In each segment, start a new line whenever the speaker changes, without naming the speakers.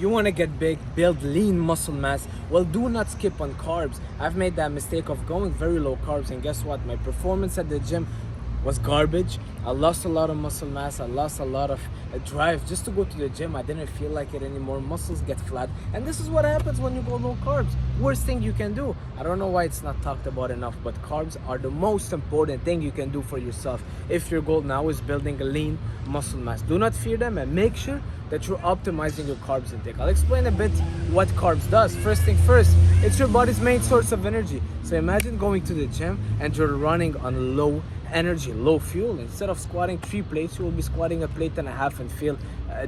You want to get big, build lean muscle mass. Well, do not skip on carbs. I've made that mistake of going very low carbs, and guess what? My performance at the gym was garbage. I lost a lot of muscle mass. I lost a lot of drive just to go to the gym. I didn't feel like it anymore. Muscles get flat. And this is what happens when you go low carbs. Worst thing you can do. I don't know why it's not talked about enough, but carbs are the most important thing you can do for yourself if your goal now is building a lean muscle mass. Do not fear them, and make sure that you're optimizing your carbs intake. I'll explain a bit what carbs does. First thing first, it's your body's main source of energy. So imagine going to the gym and you're running on low energy, low fuel. Instead of squatting 3 plates, you will be squatting a plate and a half and feel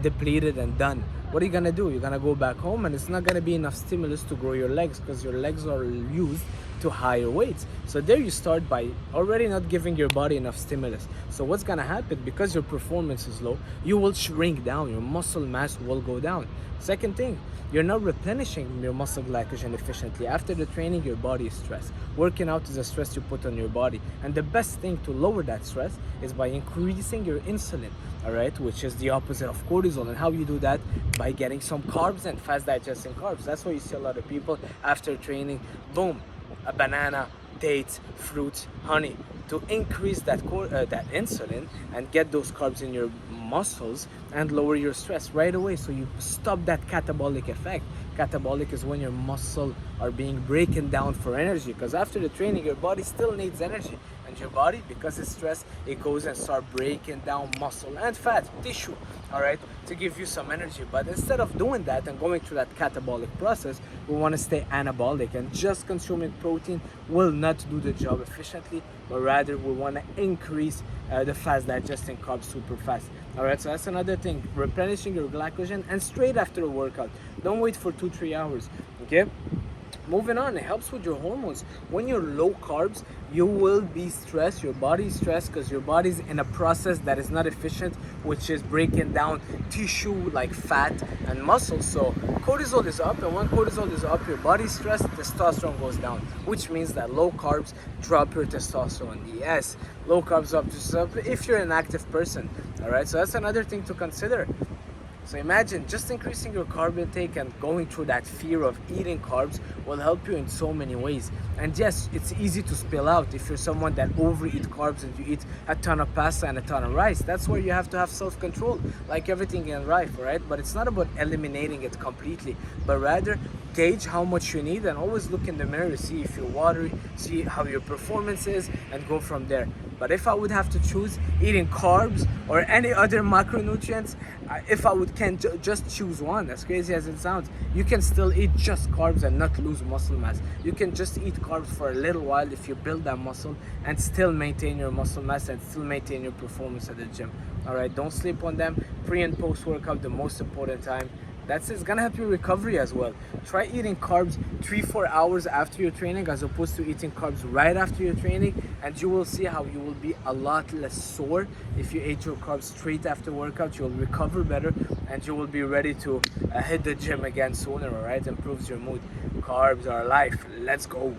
depleted and done. What are you gonna do? You're gonna go back home, and it's not gonna be enough stimulus to grow your legs, because your legs are used to higher weights. So there you start by already not giving your body enough stimulus. So what's gonna happen? Because your performance is low, you will shrink down, your muscle mass will go down. Second thing, you're not replenishing your muscle glycogen efficiently. After the training, your body is stressed. Working out is a stress you put on your body. And the best thing to lower that stress is by increasing your insulin, all right, which is the opposite of cortisol. And how you do that? By getting some carbs and fast digesting carbs. That's why you see a lot of people after training, boom, a banana, dates, fruits, honey, to increase that insulin and get those carbs in your muscles and lower your stress right away. So you stop that catabolic effect. Catabolic is when your muscle are being broken down for energy, because after the training your body still needs energy, and your body, because it's stressed, it goes and start breaking down muscle and fat tissue, all right, to give you some energy. But instead of doing that and going through that catabolic process, we want to stay anabolic, and just consuming protein will not do the job efficiently, but rather we want to increase the fast digesting carbs super fast. All right, so that's another thing, replenishing your glycogen, and straight after a workout. Don't wait for 2-3 hours, okay? Moving on, it helps with your hormones. When you're low carbs, you will be stressed. Your body is stressed because your body's in a process that is not efficient, which is breaking down tissue like fat and muscle. So cortisol is up, and when cortisol is up, your body's stressed, testosterone goes down, which means that low carbs drop your testosterone. Yes, low carbs up if you're an active person. All right, so that's another thing to consider. So imagine just increasing your carb intake and going through that fear of eating carbs will help you in so many ways. And yes, it's easy to spill out if you're someone that overeat carbs and you eat a ton of pasta and a ton of rice. That's where you have to have self-control, like everything in life, right? But it's not about eliminating it completely, but rather gauge how much you need, and always look in the mirror, see if you're watery, see how your performance is, and go from there. But if I would have to choose eating carbs or any other macronutrients, if I would just choose one, as crazy as it sounds, you can still eat just carbs and not lose muscle mass. You can just eat carbs for a little while if you build that muscle and still maintain your muscle mass and still maintain your performance at the gym. All right, don't sleep on them. Pre and post workout, the most important time. It's gonna help your recovery as well. Try eating carbs 3-4 hours after your training as opposed to eating carbs right after your training, and you will see how you will be a lot less sore. If you ate your carbs straight after workout, you'll recover better and you will be ready to hit the gym again sooner. All right, improves your mood. Carbs are life. Let's go.